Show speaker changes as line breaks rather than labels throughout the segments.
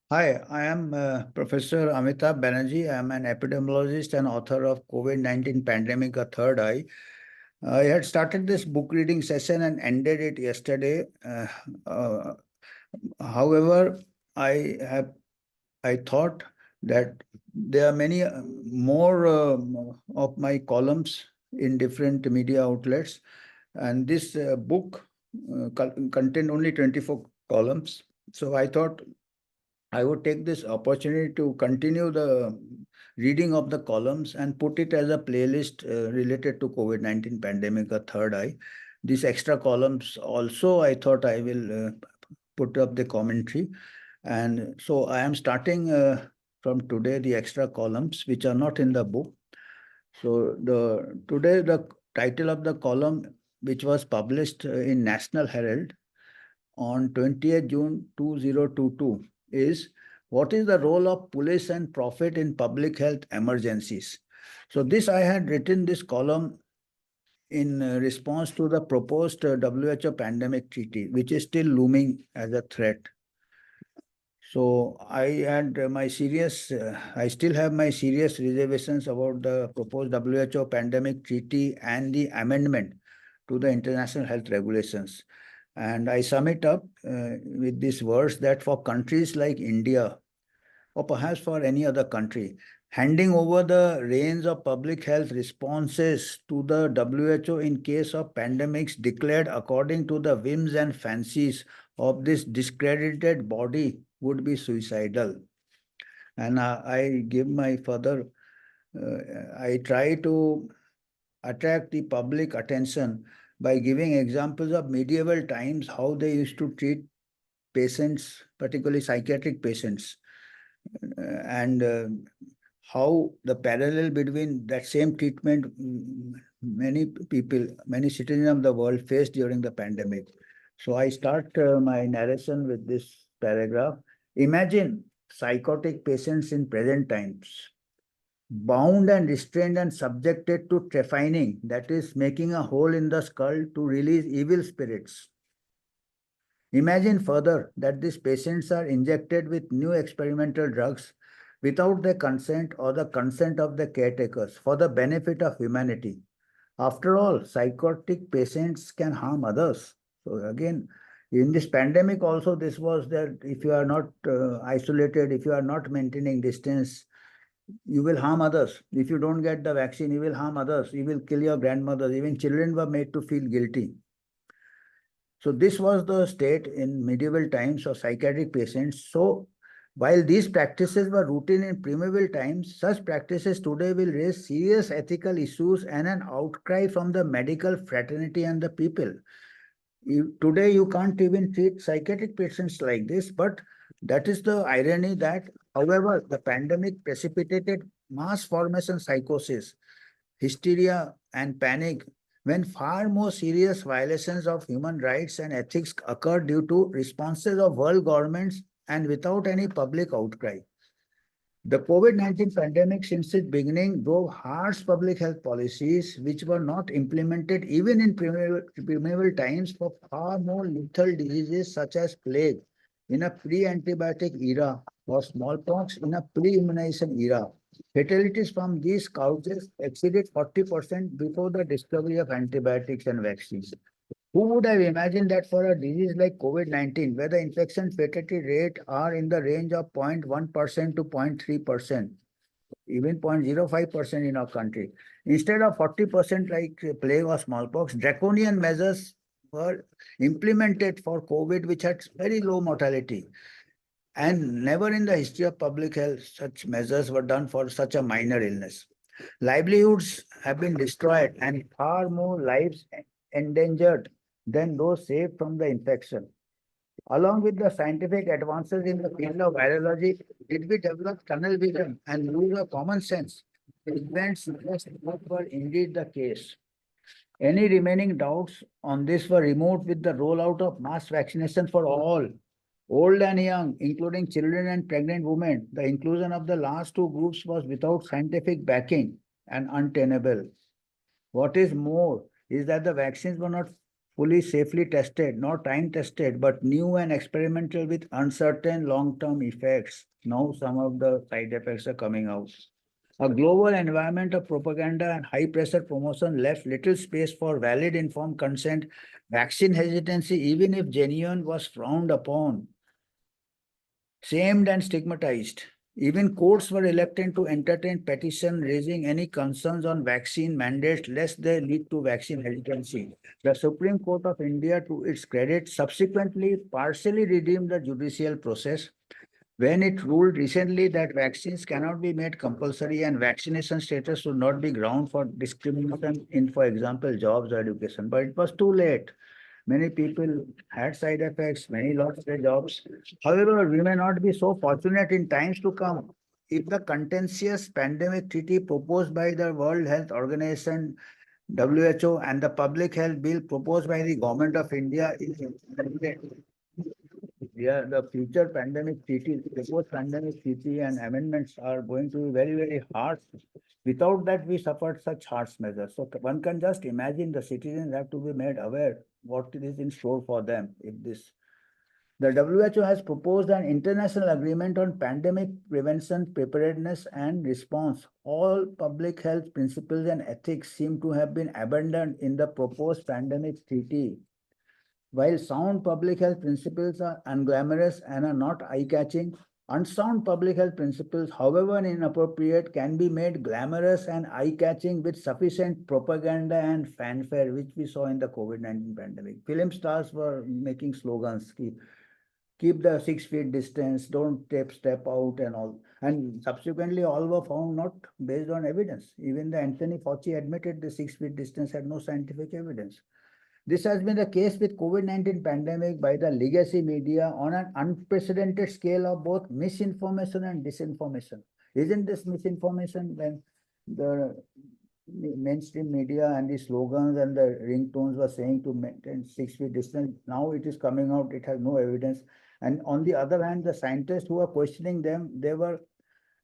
Hi, I am Professor Amitabh Banerjee. I am an epidemiologist and author of COVID-19 Pandemic, A Third Eye. I had started this book reading session and ended it yesterday. Uh, However, I have I thought that there are many more of my columns in different media outlets, and this book contained only 24 columns. So I thought I would take this opportunity to continue the reading of the columns and put it as a playlist related to COVID-19 pandemic, a third eye. These extra columns also, I thought I will put up the commentary. And so I am starting from today the extra columns, which are not in the book. So today the title of the column, which was published in National Herald on 20th June 2022 is what is the role of police and profit in public health emergencies? So this I had written this column in response to the proposed WHO pandemic treaty, which is still looming as a threat. So I still have my serious reservations about the proposed WHO pandemic treaty and the amendment to the international health regulations. And I sum it up with this verse that for countries like India, or perhaps for any other country, handing over the reins of public health responses to the WHO in case of pandemics declared according to the whims and fancies of this discredited body would be suicidal. And I give my further, I try to attract the public attention by giving examples of medieval times, how they used to treat patients, particularly psychiatric patients, and how the parallel between that same treatment many people, many citizens of the world faced during the pandemic. So I start my narration with this paragraph. Imagine psychotic patients in present times, bound and restrained and subjected to trephining, that is, making a hole in the skull to release evil spirits. Imagine further that these patients are injected with new experimental drugs without their consent or the consent of the caretakers for the benefit of humanity. After all, psychotic patients can harm others. So again, in this pandemic also, this was that if you are not isolated, if you are not maintaining distance, you will harm others. If you don't get the vaccine, you will harm others. You will kill your grandmothers. Even children were made to feel guilty. So this was the state in medieval times of psychiatric patients. So while these practices were routine in primeval times, such practices today will raise serious ethical issues and an outcry from the medical fraternity and the people. Today you can't even treat psychiatric patients like this, but that is the irony that, however, the pandemic precipitated mass formation psychosis, hysteria, and panic when far more serious violations of human rights and ethics occur due to responses of world governments and without any public outcry. The COVID-19 pandemic, since its beginning, drove harsh public health policies which were not implemented even in primeval times for far more lethal diseases such as plague in a pre-antibiotic era or smallpox in a pre-immunization era. Fatalities from these causes exceeded 40% before the discovery of antibiotics and vaccines. Who would have imagined that for a disease like COVID-19, where the infection fatality rate are in the range of 0.1% to 0.3%, even 0.05% in our country, instead of 40% like plague or smallpox, draconian measures were implemented for COVID, which had very low mortality. And never in the history of public health such measures were done for such a minor illness. Livelihoods have been destroyed and far more lives endangered than those saved from the infection. Along with the scientific advances in the field of virology, did we develop tunnel vision and lose a common sense? Events suggest what were indeed the case. Any remaining doubts on this were removed with the rollout of mass vaccination for all, old and young, including children and pregnant women. The inclusion of the last two groups was without scientific backing and untenable. What is more is that the vaccines were not fully safely tested, not time tested, but new and experimental with uncertain long-term effects. Now some of the side effects are coming out. A global environment of propaganda and high pressure promotion left little space for valid informed consent. Vaccine hesitancy, even if genuine, was frowned upon, shamed and stigmatized. Even courts were reluctant to entertain petitions raising any concerns on vaccine mandates lest they lead to vaccine hesitancy. The Supreme Court of India, to its credit, subsequently partially redeemed the judicial process when it ruled recently that vaccines cannot be made compulsory and vaccination status should not be ground for discrimination in, for example, jobs or education. But it was too late. Many people had side effects, many lost their jobs. However, we may not be so fortunate in times to come. If the contentious pandemic treaty proposed by the World Health Organization, WHO, and the public health bill proposed by the government of India is implemented, yeah, the future pandemic treaty, proposed pandemic treaty and amendments are going to be very, very harsh. Without that, we suffered such harsh measures. So one can just imagine the citizens have to be made aware what is in store for them if this. The WHO has proposed an international agreement on pandemic prevention, preparedness, and response. All public health principles and ethics seem to have been abandoned in the proposed pandemic treaty. While sound public health principles are unglamorous and are not eye-catching, unsound public health principles, however inappropriate, can be made glamorous and eye-catching with sufficient propaganda and fanfare, which we saw in the COVID-19 pandemic. Film stars were making slogans, keep the 6 feet distance, don't step out and all. And subsequently, all were found not based on evidence. Even the Anthony Fauci admitted the 6 feet distance had no scientific evidence. This has been the case with COVID-19 pandemic by the legacy media on an unprecedented scale of both misinformation and disinformation. Isn't this misinformation when the mainstream media and the slogans and the ringtones were saying to maintain 6 feet distance? Now it is coming out, it has no evidence. And on the other hand, the scientists who were questioning them, they were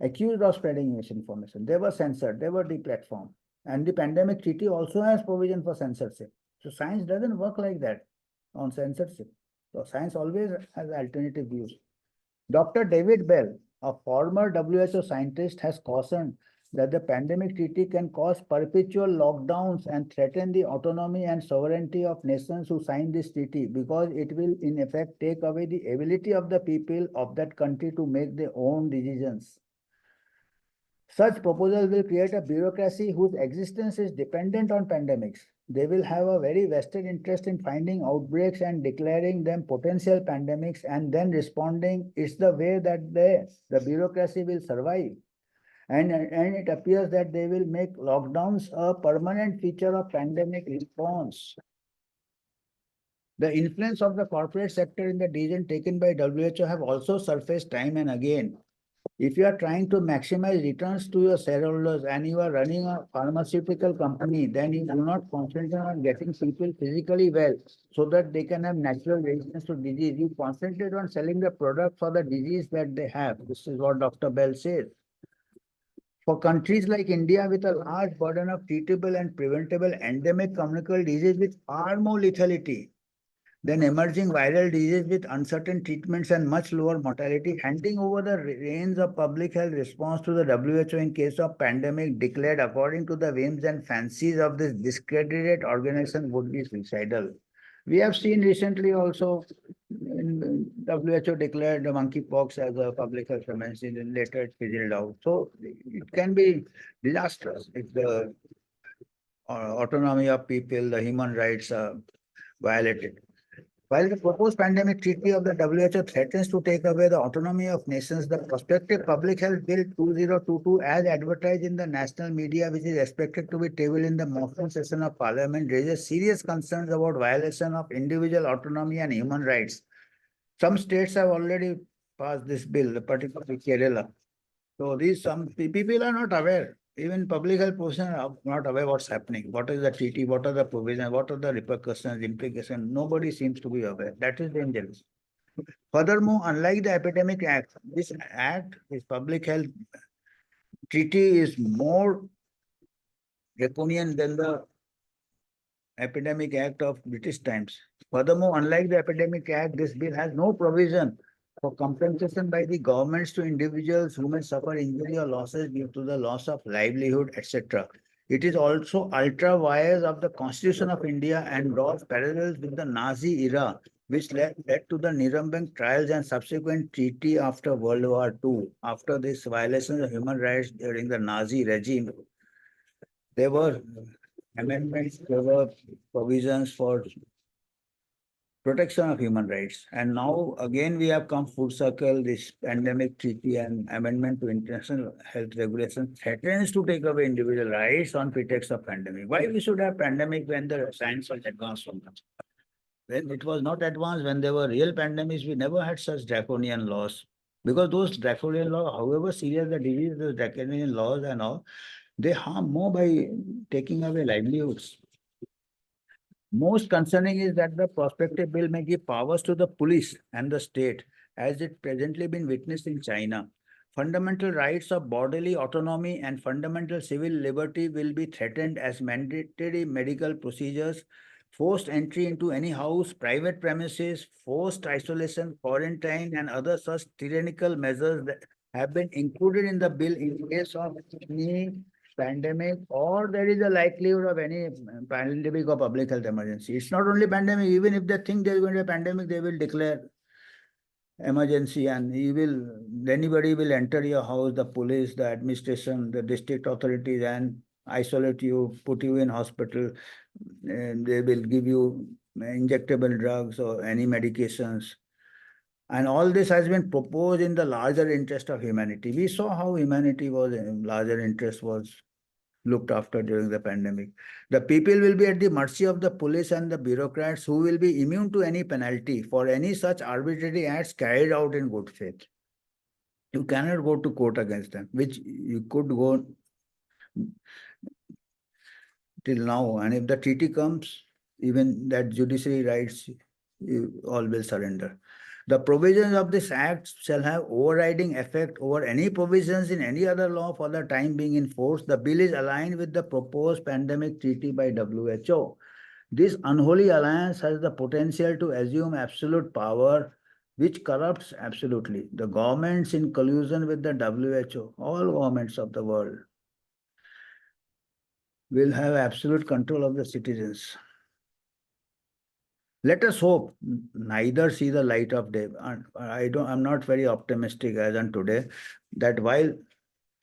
accused of spreading misinformation. They were censored, they were deplatformed. And the pandemic treaty also has provision for censorship. So science doesn't work like that on censorship. So science always has alternative views. Dr. David Bell, a former WHO scientist, has cautioned that the pandemic treaty can cause perpetual lockdowns and threaten the autonomy and sovereignty of nations who sign this treaty because it will in effect take away the ability of the people of that country to make their own decisions. Such proposals will create a bureaucracy whose existence is dependent on pandemics. They will have a very vested interest in finding outbreaks and declaring them potential pandemics and then responding. It's the way that the bureaucracy will survive. And it appears that they will make lockdowns a permanent feature of pandemic response. The influence of the corporate sector in the decision taken by WHO have also surfaced time and again. If you are trying to maximize returns to your shareholders and you are running a pharmaceutical company, then you do not concentrate on getting people physically well so that they can have natural resistance to disease. You concentrate on selling the product for the disease that they have. This is what Dr. Bell says. For countries like India with a large burden of treatable and preventable endemic communicable disease with far more lethality, then emerging viral disease with uncertain treatments and much lower mortality, handing over the reins of public health response to the WHO in case of pandemic declared according to the whims and fancies of this discredited organization would be suicidal. We have seen recently also WHO declared the monkeypox as a public health emergency, and later it fizzled out. So it can be disastrous if the autonomy of people, the human rights are violated. While the proposed pandemic treaty of the WHO threatens to take away the autonomy of nations, the prospective Public Health Bill 2022, as advertised in the national media, which is expected to be tabled in the monsoon session of Parliament, raises serious concerns about violation of individual autonomy and human rights. Some states have already passed this bill, particularly Kerala. So some people are not aware. Even public health professionals are not aware what's happening. What is the treaty? What are the provisions? What are the repercussions, implications? Nobody seems to be aware. That is dangerous. Furthermore, unlike the Epidemic Act, this public health treaty is more draconian than the Epidemic Act of British times. Furthermore, unlike the Epidemic Act, this bill has no provision for compensation by the governments to individuals who may suffer injury or losses due to the loss of livelihood, etc. It is also ultra vires of the Constitution of India and draws parallels with the Nazi era, which led to the Nuremberg trials and subsequent treaty after World War II. After this violations of human rights during the Nazi regime, there were amendments, there were provisions for protection of human rights. And now again we have come full circle, this pandemic treaty and amendment to international health regulations threatens to take away individual rights on pretext of pandemic. Why we should have pandemic when the science was advanced so much? When it was not advanced, when there were real pandemics, we never had such draconian laws. Because those draconian laws, however serious the disease, those draconian laws and all, they harm more by taking away livelihoods. Most concerning is that the prospective bill may give powers to the police and the state, as it presently been witnessed in China. Fundamental rights of bodily autonomy and fundamental civil liberty will be threatened as mandatory medical procedures, forced entry into any house, private premises, forced isolation, quarantine, and other such tyrannical measures that have been included in the bill in case of any pandemic or there is a likelihood of any pandemic or public health emergency. It's not only pandemic, even if they think there's going to be a pandemic, they will declare emergency and anybody will enter your house, the police, the administration, the district authorities and isolate you, put you in hospital, and they will give you injectable drugs or any medications. And all this has been proposed in the larger interest of humanity. We saw how humanity was, larger interest was looked after during the pandemic. The people will be at the mercy of the police and the bureaucrats who will be immune to any penalty for any such arbitrary acts carried out in good faith. You cannot go to court against them, which you could go till now. And if the treaty comes, even that judiciary rights, you all will surrender. The provisions of this act shall have overriding effect over any provisions in any other law for the time being in force. The bill is aligned with the proposed pandemic treaty by WHO. This unholy alliance has the potential to assume absolute power, which corrupts absolutely. The governments in collusion with the WHO, all governments of the world, will have absolute control of the citizens. Let us hope neither see the light of day. I'm not very optimistic as on today that while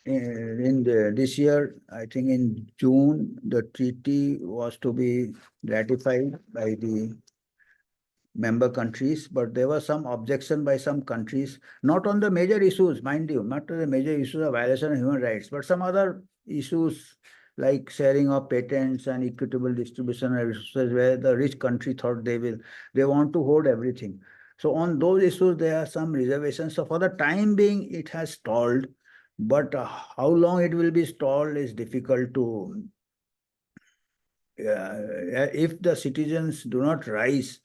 this year, I think in June, the treaty was to be ratified by the member countries, but there was some objection by some countries, not on the major issues, mind you, not to the major issues of violation of human rights, but some other issues like sharing of patents and equitable distribution of resources, where the rich country thought they want to hold everything. So on those issues, there are some reservations. So for the time being, it has stalled, but how long it will be stalled is difficult to, if the citizens do not rise,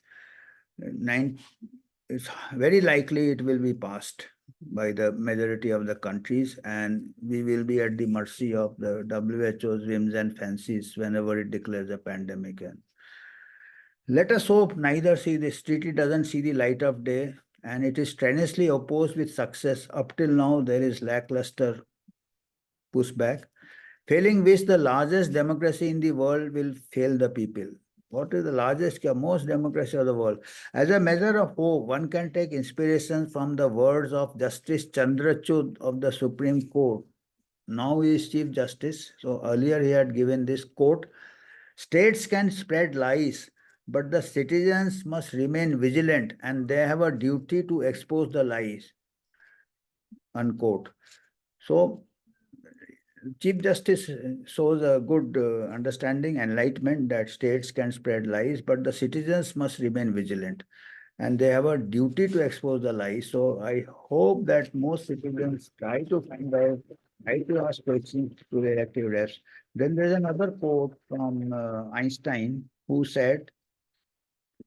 it's very likely it will be passed by the majority of the countries, and we will be at the mercy of the WHO's whims and fancies whenever it declares a pandemic. And let us hope neither see this treaty doesn't see the light of day, and it is strenuously opposed with success. Up till now, there is lackluster pushback, failing which the largest democracy in the world will fail the people. What is the largest, most democracy of the world? As a measure of hope, one can take inspiration from the words of Justice Chandrachud of the Supreme Court. Now he is Chief Justice. So earlier he had given this quote: states can spread lies, but the citizens must remain vigilant and they have a duty to expose the lies. Unquote. So Chief Justice shows a good understanding, enlightenment that states can spread lies, but the citizens must remain vigilant and they have a duty to expose the lies. So I hope that most citizens try to find out, try to ask questions to the elected reps. Then there's another quote from Einstein who said,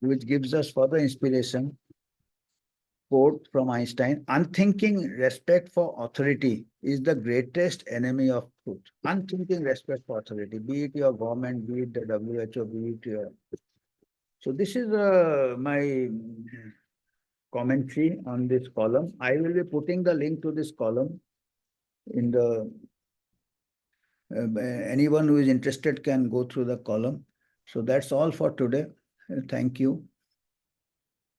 which gives us further inspiration. Quote from Einstein: unthinking respect for authority is the greatest enemy of truth. Unthinking respect for authority, be it your government, be it the WHO, be it your... So this is my commentary on this column. I will be putting the link to this column in the... anyone who is interested can go through the column. So that's all for today. Thank you.